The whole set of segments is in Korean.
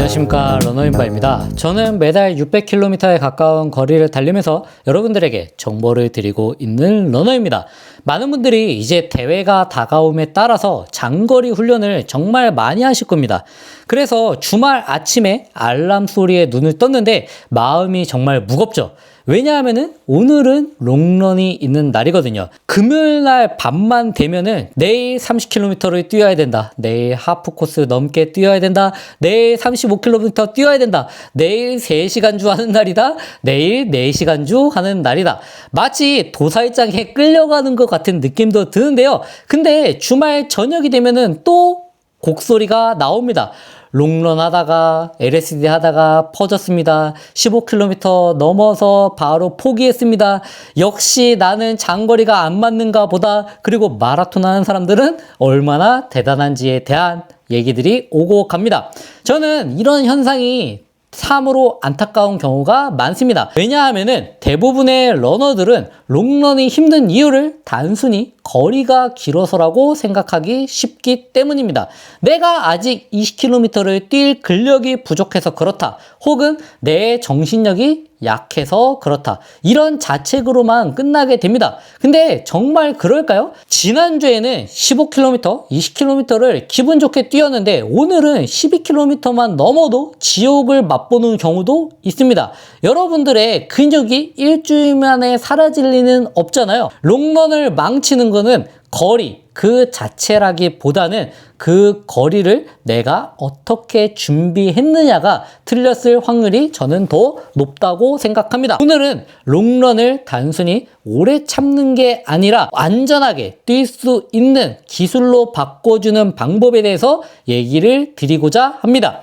안녕하십니까, 러너인바입니다. 저는 매달 600km에 가까운 거리를 달리면서 여러분들에게 정보를 드리고 있는 러너입니다. 많은 분들이 이제 대회가 다가옴에 따라서 장거리 훈련을 정말 많이 하실 겁니다. 그래서 주말 아침에 알람 소리에 눈을 떴는데 마음이 정말 무겁죠. 왜냐하면은 오늘은 롱런이 있는 날이거든요. 금요일날 밤만 되면은 내일 30km를 뛰어야 된다, 내일 하프 코스 넘게 뛰어야 된다, 내일 35km 뛰어야 된다, 내일 3시간주 하는 날이다, 내일 4시간주 하는 날이다. 마치 도살장에 끌려가는 것 같은 느낌도 드는데요. 근데 주말 저녁이 되면은 또 곡소리가 나옵니다. 롱런 하다가 LSD 하다가 퍼졌습니다. 15km 넘어서 바로 포기했습니다. 역시 나는 장거리가 안 맞는가 보다. 그리고 마라톤 하는 사람들은 얼마나 대단한지에 대한 얘기들이 오고 갑니다. 저는 이런 현상이 참으로 안타까운 경우가 많습니다. 왜냐하면은 대부분의 러너들은 롱런이 힘든 이유를 단순히 거리가 길어서라고 생각하기 쉽기 때문입니다. 내가 아직 20km를 뛸 근력이 부족해서 그렇다, 혹은 내 정신력이 약해서 그렇다, 이런 자책으로만 끝나게 됩니다. 근데 정말 그럴까요? 지난주에는 15km, 20km를 기분 좋게 뛰었는데 오늘은 12km만 넘어도 지옥을 맛보는 경우도 있습니다. 여러분들의 근육이 일주일 만에 사라질 리는 없잖아요. 롱런을 망치는 거는 거리 그 자체라기보다는 그 거리를 내가 어떻게 준비했느냐가 틀렸을 확률이 저는 더 높다고 생각합니다. 오늘은 롱런을 단순히 오래 참는 게 아니라 안전하게 뛸 수 있는 기술로 바꿔주는 방법에 대해서 얘기를 드리고자 합니다.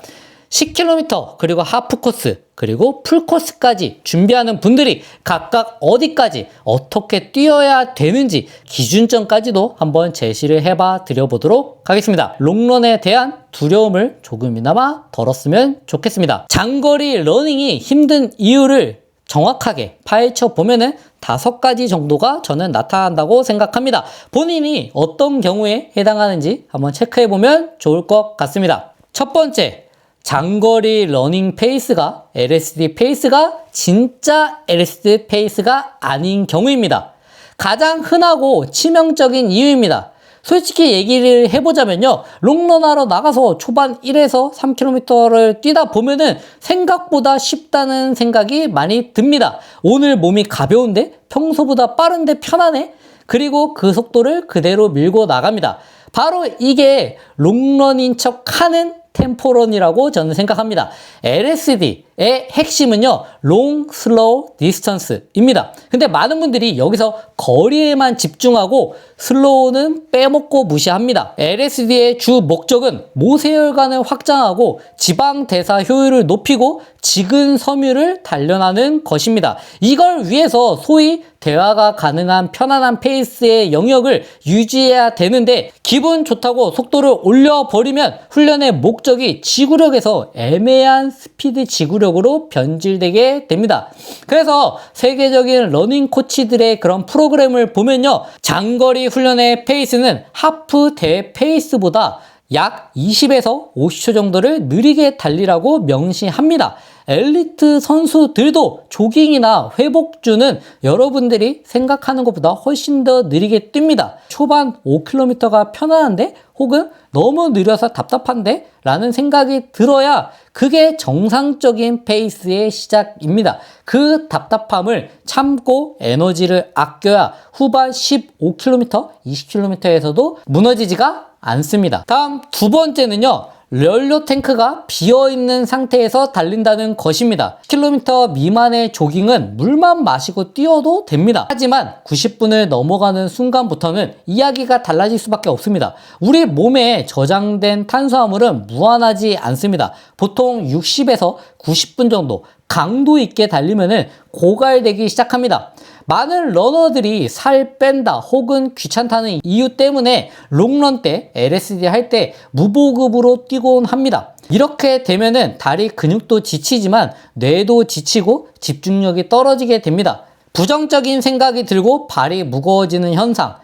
10km 그리고 하프코스 그리고 풀코스까지 준비하는 분들이 각각 어디까지 어떻게 뛰어야 되는지 기준점까지도 한번 제시를 해봐 드려보도록 하겠습니다. 롱런에 대한 두려움을 조금이나마 덜었으면 좋겠습니다. 장거리 러닝이 힘든 이유를 정확하게 파헤쳐 보면은 5가지 정도가 저는 나타난다고 생각합니다. 본인이 어떤 경우에 해당하는지 한번 체크해 보면 좋을 것 같습니다. 첫 번째, 장거리 러닝 페이스가 LSD 페이스가 진짜 LSD 페이스가 아닌 경우입니다. 가장 흔하고 치명적인 이유입니다. 솔직히 얘기를 해보자면요, 롱런 하러 나가서 초반 1에서 3km를 뛰다 보면은 생각보다 쉽다는 생각이 많이 듭니다. 오늘 몸이 가벼운데 평소보다 빠른데 편하네? 그리고 그 속도를 그대로 밀고 나갑니다. 바로 이게 롱런인 척 하는 템포런이라고 저는 생각합니다. LSD의 핵심은요, 롱, 슬로우, 디스턴스입니다. 근데 많은 분들이 여기서 거리에만 집중하고 슬로우는 빼먹고 무시합니다. LSD의 주 목적은 모세혈관을 확장하고 지방 대사 효율을 높이고 지근 섬유를 단련하는 것입니다. 이걸 위해서 소위 대화가 가능한 편안한 페이스의 영역을 유지해야 되는데, 기분 좋다고 속도를 올려버리면 훈련의 목적이 지구력에서 애매한 스피드 지구력으로 변질되게 됩니다. 그래서 세계적인 러닝 코치들의 그런 프로그램을 보면요, 장거리 훈련의 페이스는 하프 대 페이스보다 약 20에서 50초 정도를 느리게 달리라고 명시합니다. 엘리트 선수들도 조깅이나 회복주는 여러분들이 생각하는 것보다 훨씬 더 느리게 뜁니다. 초반 5km가 편안한데, 혹은 너무 느려서 답답한데? 라는 생각이 들어야 그게 정상적인 페이스의 시작입니다. 그 답답함을 참고 에너지를 아껴야 후반 15km, 20km에서도 무너지지가 않습니다. 다음 두 번째는요, 연료 탱크가 비어있는 상태에서 달린다는 것입니다. 10km 미만의 조깅은 물만 마시고 뛰어도 됩니다. 하지만 90분을 넘어가는 순간부터는 이야기가 달라질 수밖에 없습니다. 우리 몸에 저장된 탄수화물은 무한하지 않습니다. 보통 60에서 90분 정도 강도 있게 달리면은 고갈되기 시작합니다. 많은 러너들이 살 뺀다 혹은 귀찮다는 이유 때문에 롱런 때, LSD 할 때 무보급으로 뛰곤 합니다. 이렇게 되면은 다리 근육도 지치지만 뇌도 지치고 집중력이 떨어지게 됩니다. 부정적인 생각이 들고 발이 무거워지는 현상,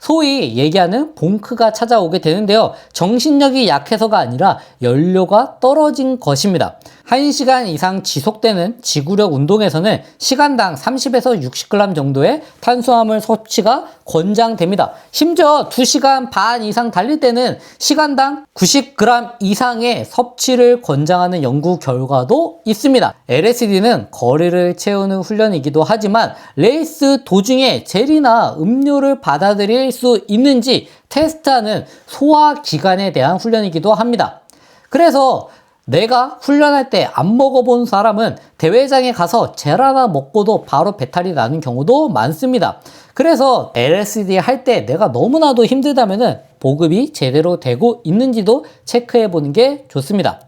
소위 얘기하는 봉크가 찾아오게 되는데요. 정신력이 약해서가 아니라 연료가 떨어진 것입니다. 1시간 이상 지속되는 지구력 운동에서는 시간당 30에서 60g 정도의 탄수화물 섭취가 권장됩니다. 심지어 2시간 반 이상 달릴 때는 시간당 90g 이상의 섭취를 권장하는 연구 결과도 있습니다. LSD는 거리를 채우는 훈련이기도 하지만 레이스 도중에 젤이나 음료를 받아들일 수 있는지 테스트하는 소화기관에 대한 훈련이기도 합니다. 그래서 내가 훈련할 때 안 먹어본 사람은 대회장에 가서 젤 하나 먹고도 바로 배탈이 나는 경우도 많습니다. 그래서 LSD 할 때 내가 너무나도 힘들다면 보급이 제대로 되고 있는지도 체크해 보는 게 좋습니다.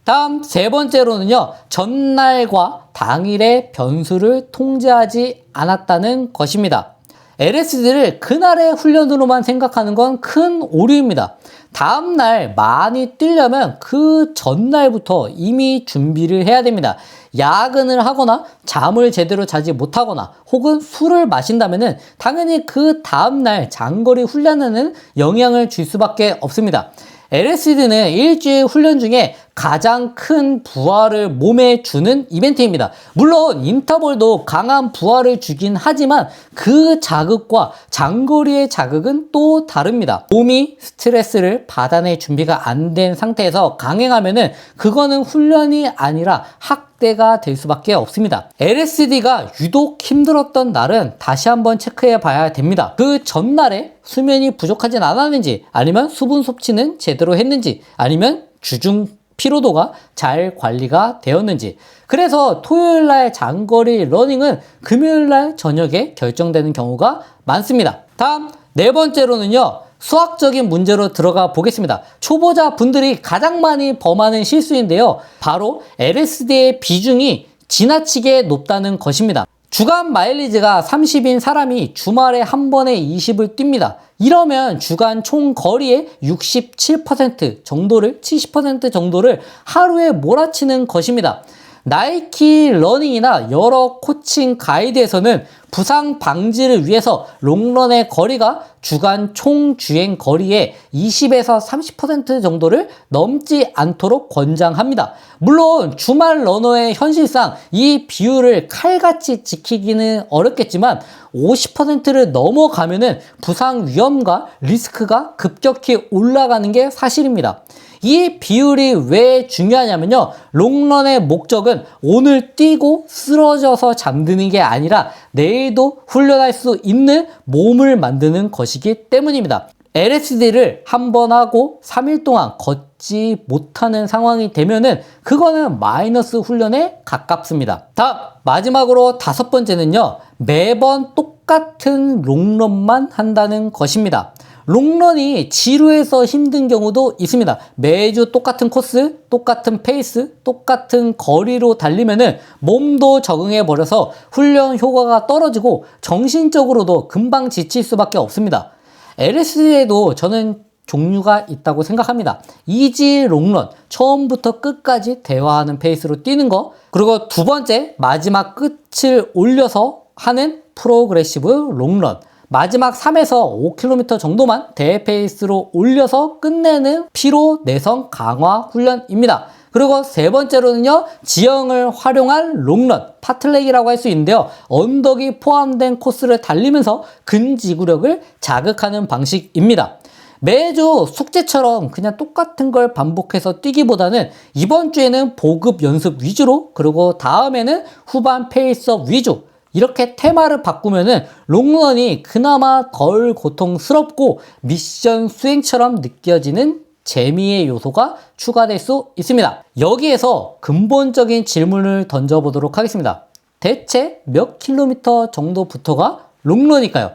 다음 세 번째로는요, 전날과 당일의 변수를 통제하지 않았다는 것입니다. LSD를 그날의 훈련으로만 생각하는 건 큰 오류입니다. 다음날 많이 뛰려면 그 전날부터 이미 준비를 해야 됩니다. 야근을 하거나 잠을 제대로 자지 못하거나 혹은 술을 마신다면 당연히 그 다음날 장거리 훈련에는 영향을 줄 수밖에 없습니다. LSD는 일주일 훈련 중에 가장 큰 부하를 몸에 주는 이벤트입니다. 물론 인터벌도 강한 부하를 주긴 하지만 그 자극과 장거리의 자극은 또 다릅니다. 몸이 스트레스를 받아낼 준비가 안 된 상태에서 강행하면은 그거는 훈련이 아니라 학대가 될 수밖에 없습니다. LSD가 유독 힘들었던 날은 다시 한번 체크해 봐야 됩니다. 그 전날에 수면이 부족하진 않았는지, 아니면 수분 섭취는 제대로 했는지, 아니면 주중 피로도가 잘 관리가 되었는지. 그래서 토요일날 장거리 러닝은 금요일날 저녁에 결정되는 경우가 많습니다. 다음 네 번째로는요, 수학적인 문제로 들어가 보겠습니다. 초보자 분들이 가장 많이 범하는 실수인데요, 바로 LSD의 비중이 지나치게 높다는 것입니다. 주간 마일리지가 30인 사람이 주말에 한 번에 20을 뜁니다. 이러면 주간 총 거리의 67% 정도를, 70% 정도를 하루에 몰아치는 것입니다. 나이키 러닝이나 여러 코칭 가이드에서는 부상 방지를 위해서 롱런의 거리가 주간 총 주행 거리의 20에서 30% 정도를 넘지 않도록 권장합니다. 물론 주말 러너의 현실상 이 비율을 칼같이 지키기는 어렵겠지만 50%를 넘어가면은 부상 위험과 리스크가 급격히 올라가는 게 사실입니다. 이 비율이 왜 중요하냐면요, 롱런의 목적은 오늘 뛰고 쓰러져서 잠드는 게 아니라 내일도 훈련할 수 있는 몸을 만드는 것이기 때문입니다. LSD를 한 번 하고 3일 동안 걷지 못하는 상황이 되면은 그거는 마이너스 훈련에 가깝습니다. 다음 마지막으로 다섯 번째는요, 매번 똑같은 롱런만 한다는 것입니다. 롱런이 지루해서 힘든 경우도 있습니다. 매주 똑같은 코스, 똑같은 페이스, 똑같은 거리로 달리면은 몸도 적응해 버려서 훈련 효과가 떨어지고 정신적으로도 금방 지칠 수밖에 없습니다. LSD에도 저는 종류가 있다고 생각합니다. 이지 롱런, 처음부터 끝까지 대화하는 페이스로 뛰는 거, 그리고 두 번째, 마지막 끝을 올려서 하는 프로그레시브 롱런, 마지막 3에서 5km 정도만 대페이스로 올려서 끝내는 피로 내성 강화 훈련입니다. 그리고 세 번째로는요, 지형을 활용한 롱런, 파틀렉이라고 할 수 있는데요, 언덕이 포함된 코스를 달리면서 근지구력을 자극하는 방식입니다. 매주 숙제처럼 그냥 똑같은 걸 반복해서 뛰기보다는 이번 주에는 보급 연습 위주로, 그리고 다음에는 후반 페이스업 위주, 이렇게 테마를 바꾸면은 롱런이 그나마 덜 고통스럽고 미션 수행처럼 느껴지는 재미의 요소가 추가될 수 있습니다. 여기에서 근본적인 질문을 던져보도록 하겠습니다. 대체 몇 킬로미터 정도부터가 롱런일까요?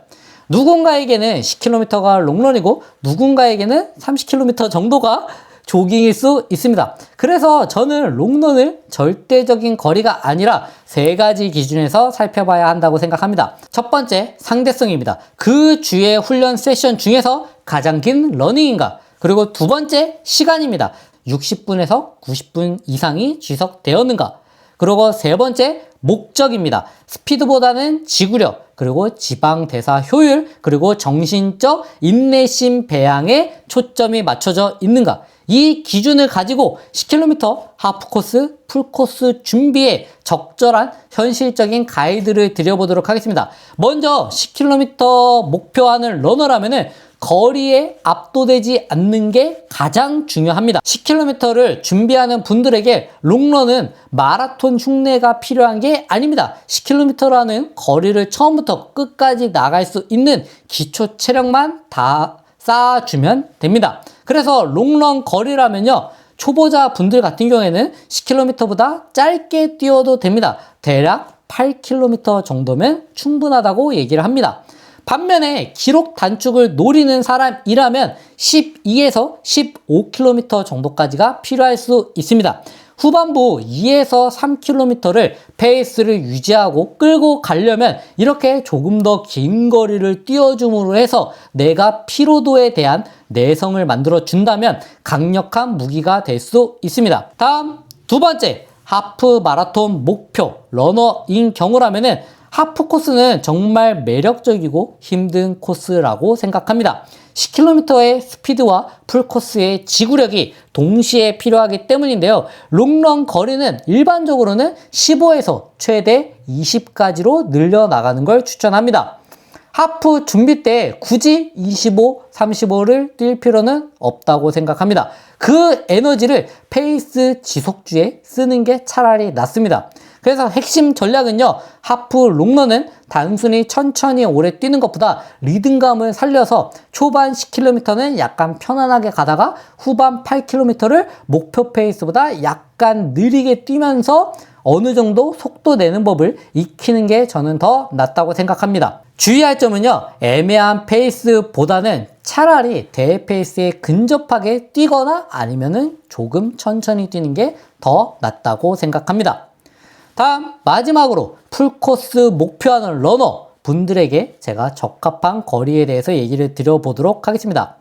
누군가에게는 10km가 롱런이고 누군가에게는 30km 정도가 조깅일 수 있습니다. 그래서 저는 롱런을 절대적인 거리가 아니라 세 가지 기준에서 살펴봐야 한다고 생각합니다. 첫 번째, 상대성입니다. 그 주의 훈련 세션 중에서 가장 긴 러닝인가? 그리고 두 번째, 시간입니다. 60분에서 90분 이상이 지속되었는가? 그리고 세 번째, 목적입니다. 스피드보다는 지구력, 그리고 지방 대사 효율, 그리고 정신적 인내심 배양에 초점이 맞춰져 있는가. 이 기준을 가지고 10km 하프코스, 풀코스 준비에 적절한 현실적인 가이드를 드려보도록 하겠습니다. 먼저 10km 목표하는 러너라면은 거리에 압도되지 않는 게 가장 중요합니다. 10km를 준비하는 분들에게 롱런은 마라톤 흉내가 필요한 게 아닙니다. 10km라는 거리를 처음부터 끝까지 나갈 수 있는 기초 체력만 다 쌓아주면 됩니다. 그래서 롱런 거리라면요, 초보자 분들 같은 경우에는 10km보다 짧게 뛰어도 됩니다. 대략 8km 정도면 충분하다고 얘기를 합니다. 반면에 기록 단축을 노리는 사람이라면 12에서 15km 정도까지가 필요할 수 있습니다. 후반부 2에서 3km를 페이스를 유지하고 끌고 가려면 이렇게 조금 더 긴 거리를 뛰어줌으로 해서 내가 피로도에 대한 내성을 만들어 준다면 강력한 무기가 될 수 있습니다. 다음 두 번째, 하프 마라톤 목표 러너인 경우라면은 하프 코스는 정말 매력적이고 힘든 코스라고 생각합니다. 10km의 스피드와 풀코스의 지구력이 동시에 필요하기 때문인데요. 롱런 거리는 일반적으로는 15에서 최대 20까지로 늘려나가는 걸 추천합니다. 하프 준비 때 굳이 25, 35를 뛸 필요는 없다고 생각합니다. 그 에너지를 페이스 지속주에 쓰는 게 차라리 낫습니다. 그래서 핵심 전략은요, 하프 롱런은 단순히 천천히 오래 뛰는 것보다 리듬감을 살려서 초반 10km는 약간 편안하게 가다가 후반 8km를 목표 페이스보다 약간 느리게 뛰면서 어느 정도 속도 내는 법을 익히는 게 저는 더 낫다고 생각합니다. 주의할 점은요, 애매한 페이스보다는 차라리 대페이스에 근접하게 뛰거나 아니면은 조금 천천히 뛰는 게 더 낫다고 생각합니다. 다음 마지막으로 풀코스 목표하는 러너 분들에게 제가 적합한 거리에 대해서 얘기를 드려보도록 하겠습니다.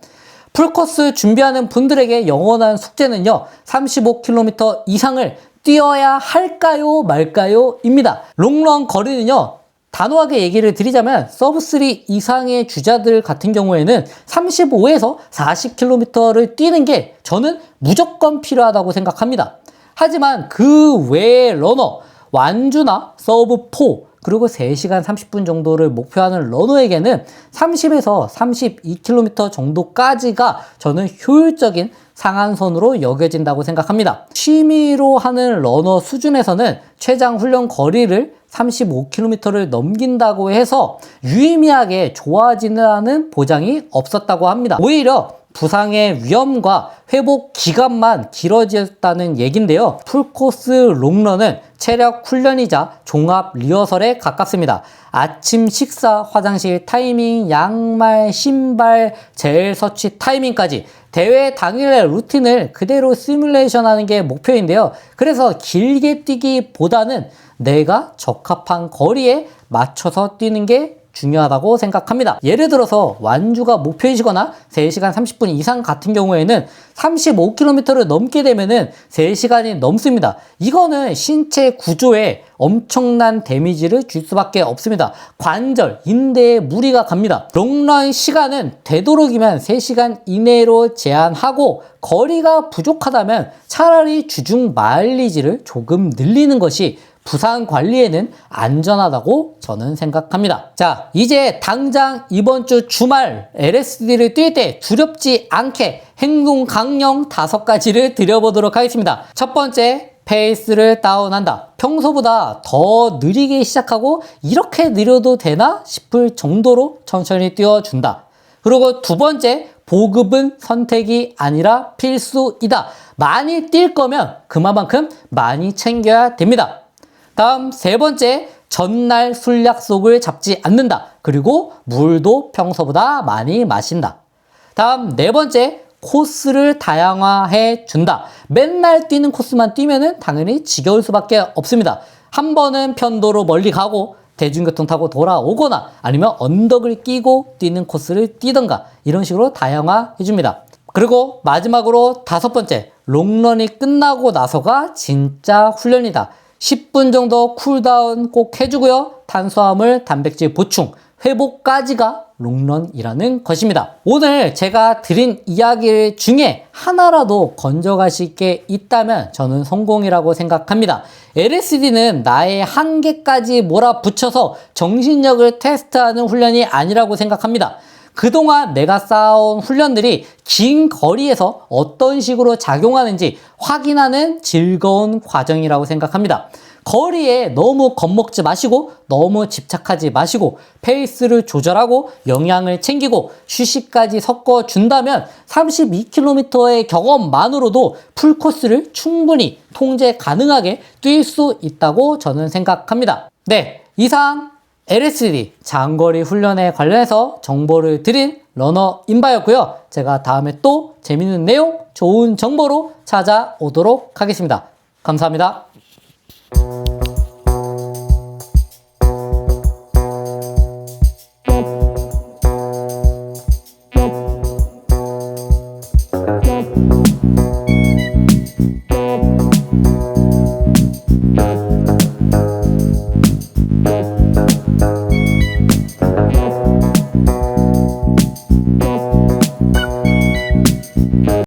풀코스 준비하는 분들에게 영원한 숙제는요, 35km 이상을 뛰어야 할까요 말까요 입니다. 롱런 거리는요, 단호하게 얘기를 드리자면 서브3 이상의 주자들 같은 경우에는 35에서 40km를 뛰는 게 저는 무조건 필요하다고 생각합니다. 하지만 그 외의 러너, 완주나 서브4 그리고 3시간 30분 정도를 목표하는 러너에게는 30에서 32km 정도까지가 저는 효율적인 상한선으로 여겨진다고 생각합니다. 취미로 하는 러너 수준에서는 최장 훈련 거리를 35km를 넘긴다고 해서 유의미하게 좋아지는 보장이 없었다고 합니다. 오히려 부상의 위험과 회복 기간만 길어졌다는 얘긴데요. 풀코스 롱런은 체력 훈련이자 종합 리허설에 가깝습니다. 아침 식사, 화장실 타이밍, 양말, 신발, 젤 서치 타이밍까지 대회 당일의 루틴을 그대로 시뮬레이션 하는 게 목표인데요. 그래서 길게 뛰기보다는 내가 적합한 거리에 맞춰서 뛰는 게 중요하다고 생각합니다. 예를 들어서 완주가 목표이시거나 3시간 30분 이상 같은 경우에는 35km를 넘게 되면은 3시간이 넘습니다. 이거는 신체 구조에 엄청난 데미지를 줄 수밖에 없습니다. 관절, 인대에 무리가 갑니다. 롱런 시간은 되도록이면 3시간 이내로 제한하고 거리가 부족하다면 차라리 주중 마일리지를 조금 늘리는 것이 부상 관리에는 안전하다고 저는 생각합니다. 자, 이제 당장 이번 주 주말 LSD를 뛸 때 두렵지 않게 행동 강령 5가지를 드려보도록 하겠습니다. 첫 번째, 페이스를 다운한다. 평소보다 더 느리게 시작하고 이렇게 느려도 되나 싶을 정도로 천천히 뛰어준다. 그리고 두 번째, 보급은 선택이 아니라 필수이다. 많이 뛸 거면 그만큼 많이 챙겨야 됩니다. 다음 세 번째, 전날 술 약속을 잡지 않는다. 그리고 물도 평소보다 많이 마신다. 다음 네 번째, 코스를 다양화해 준다. 맨날 뛰는 코스만 뛰면은 당연히 지겨울 수밖에 없습니다. 한 번은 편도로 멀리 가고 대중교통 타고 돌아오거나 아니면 언덕을 끼고 뛰는 코스를 뛰던가 이런 식으로 다양화해 줍니다. 그리고 마지막으로 5번째, 롱런이 끝나고 나서가 진짜 훈련이다. 10분 정도 쿨다운 꼭 해주고요. 탄수화물, 단백질 보충, 회복까지가 롱런이라는 것입니다. 오늘 제가 드린 이야기 중에 하나라도 건져가실 게 있다면 저는 성공이라고 생각합니다. LSD는 나의 한계까지 몰아붙여서 정신력을 테스트하는 훈련이 아니라고 생각합니다. 그동안 내가 쌓아온 훈련들이 긴 거리에서 어떤 식으로 작용하는지 확인하는 즐거운 과정이라고 생각합니다. 거리에 너무 겁먹지 마시고 너무 집착하지 마시고 페이스를 조절하고 영양을 챙기고 휴식까지 섞어준다면 32km의 경험만으로도 풀코스를 충분히 통제 가능하게 뛸 수 있다고 저는 생각합니다. 네, 이상 LSD 장거리 훈련에 관련해서 정보를 드린 러너 인바였고요. 제가 다음에 또 재밌는 내용, 좋은 정보로 찾아오도록 하겠습니다. 감사합니다.